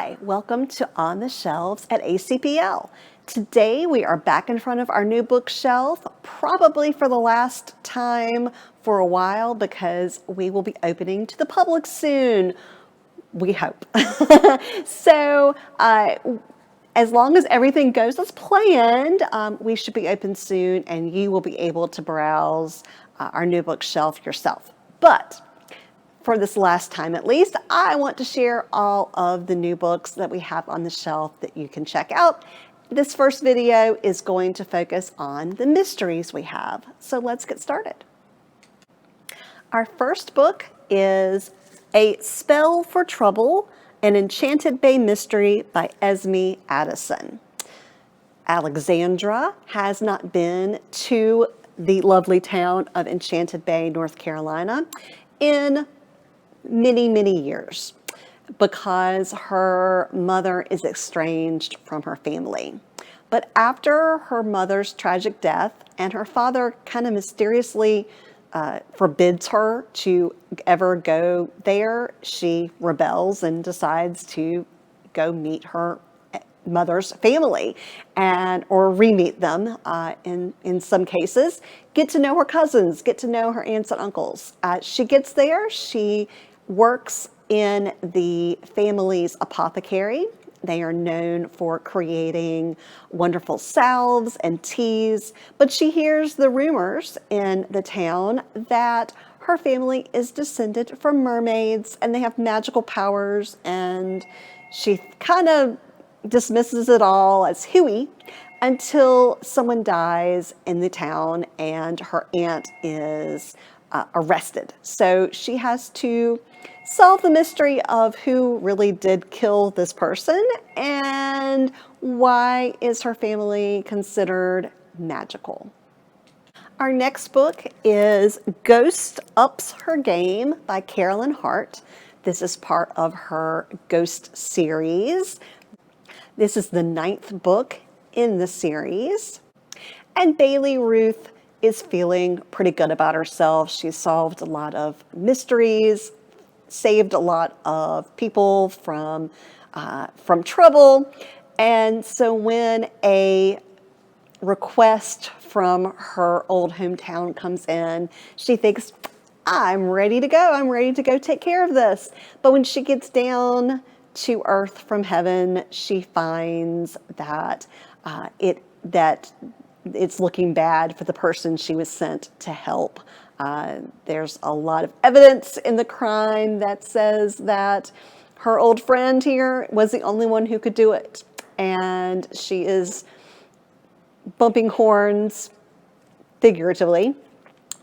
Hi, welcome to On the Shelves at ACPL. Today we are back in front of our new bookshelf, probably for the last time for a while because we will be opening to the public soon, we hope. So as long as everything goes as planned, we should be open soon and you will be able to browse our new bookshelf yourself. But for this last time at least, I want to share all of the new books that we have on the shelf that you can check out. This first video is going to focus on the mysteries we have. So let's get started. Our first book is A Spell for Trouble, an Enchanted Bay Mystery by Esme Addison. Alexandra has not been to the lovely town of Enchanted Bay, North Carolina in many years because her mother is estranged from her family. But after her mother's tragic death and her father kind of mysteriously forbids her to ever go there, she rebels and decides to go meet her mother's family or re-meet them in some cases, get to know her cousins, get to know her aunts and uncles. She gets there, she works in the family's apothecary. They are known for creating wonderful salves and teas, but she hears the rumors in the town that her family is descended from mermaids and they have magical powers, and she kind of dismisses it all as hooey until someone dies in the town and her aunt is arrested. So she has to solve the mystery of who really did kill this person and why is her family considered magical. Our next book is Ghost Ups Her Game by Carolyn Hart. This is part of her Ghost series. This is the 9th book in the series. And Bailey Ruth is feeling pretty good about herself. She solved a lot of mysteries, saved a lot of people from trouble. And so when a request from her old hometown comes in, she thinks, I'm ready to go. I'm ready to go take care of this. But when she gets down to earth from heaven, she finds that it's looking bad for the person she was sent to help. There's a lot of evidence in the crime that says that her old friend here was the only one who could do it. And she is bumping horns, figuratively,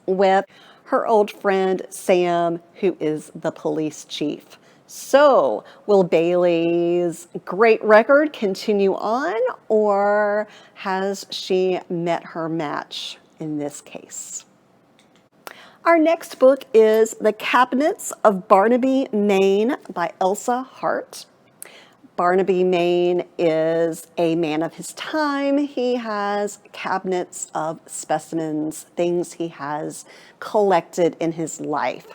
with her old friend Sam, who is the police chief. So, will Bailey's great record continue on, or has she met her match in this case? Our next book is The Cabinets of Barnaby, Mayne by Elsa Hart. Barnaby, Mayne is a man of his time. He has cabinets of specimens, things he has collected in his life.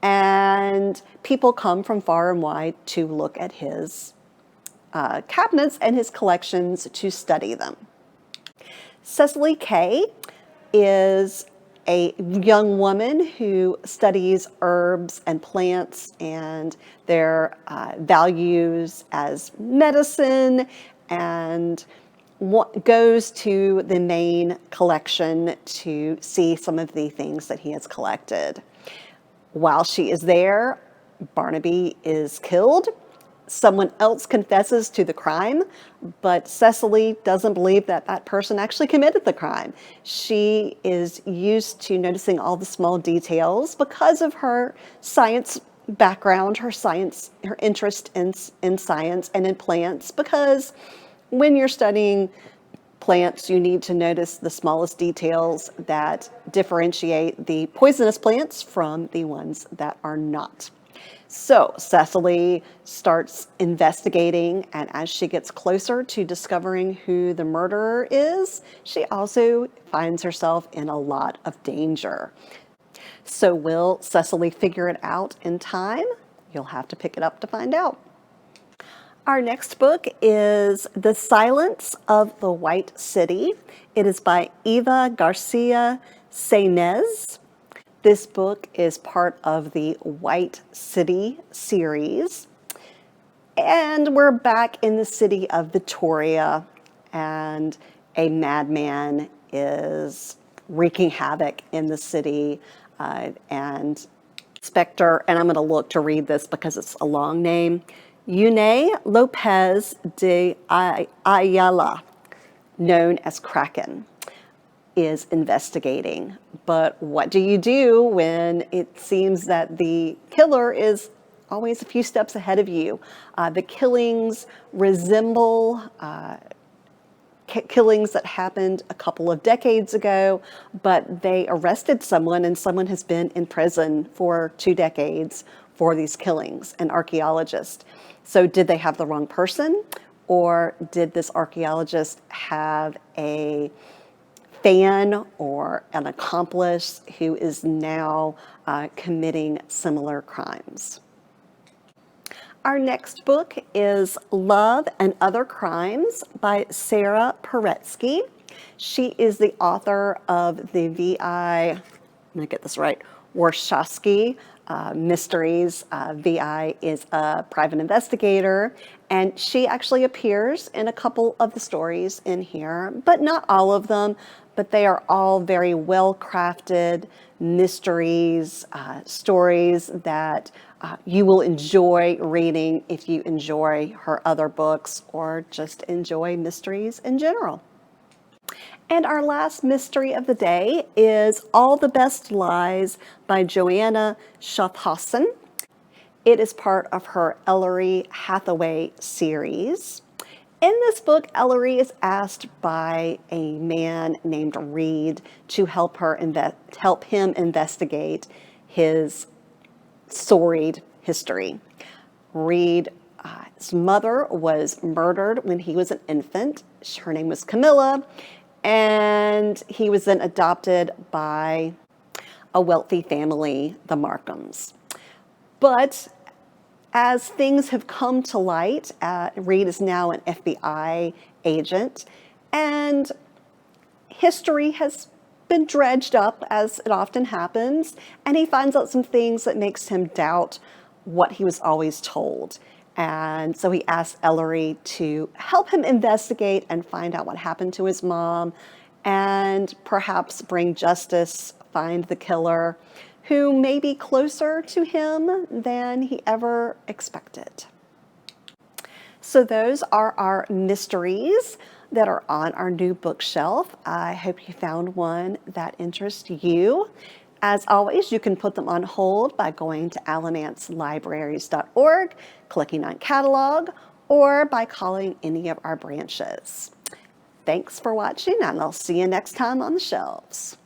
And people come from far and wide to look at his cabinets and his collections to study them. Cecily Kay is a young woman who studies herbs and plants and their values as medicine, and goes to the Mayne collection to see some of the things that he has collected. While she is there, Barnaby is killed. Someone else confesses to the crime, but Cecily doesn't believe that that person actually committed the crime. She is used to noticing all the small details because of her science background, her interest in science and in plants, because when you're studying plants, you need to notice the smallest details that differentiate the poisonous plants from the ones that are not. So Cecily starts investigating, and as she gets closer to discovering who the murderer is, she also finds herself in a lot of danger. So will Cecily figure it out in time? You'll have to pick it up to find out. Our next book is The Silence of the White City. It is by Eva Garcia Saenz. This book is part of the White City series. And we're back in the city of Victoria, and a madman is wreaking havoc in the city. And Spectre, and I'm going to look to read this because it's a long name, Yune Lopez de Ayala, known as Kraken, is investigating. But what do you do when it seems that the killer is always a few steps ahead of you? The killings resemble killings that happened a couple of decades ago, but they arrested someone, and someone has been in prison for 2 decades for these killings, an archaeologist. So did they have the wrong person, or did this archaeologist have a fan or an accomplice who is now committing similar crimes? Our next book is Love and Other Crimes by Sara Paretsky. She is the author of the V.I., I'm going to get this right, Warshawski mysteries. V.I. is a private investigator, and she actually appears in a couple of the stories in here, but not all of them. But they are all very well-crafted mysteries, stories that you will enjoy reading if you enjoy her other books or just enjoy mysteries in general. And our last mystery of the day is All the Best Lies by Joanna Schaffhausen. It is part of her Ellery Hathaway series. In this book, Ellery is asked by a man named Reed to help him investigate his storied history. Reed's mother was murdered when he was an infant. Her name was Camilla, and he was then adopted by a wealthy family, the Markhams. But as things have come to light, Reed is now an FBI agent, and history has been dredged up, as it often happens, and he finds out some things that makes him doubt what he was always told. And so he asks Ellery to help him investigate and find out what happened to his mom, and perhaps bring justice, find the killer, who may be closer to him than he ever expected. So those are our mysteries that are on our new bookshelf. I hope you found one that interests you. As always, you can put them on hold by going to alamancelibraries.org, clicking on catalog, or by calling any of our branches. Thanks for watching, and I'll see you next time on the shelves.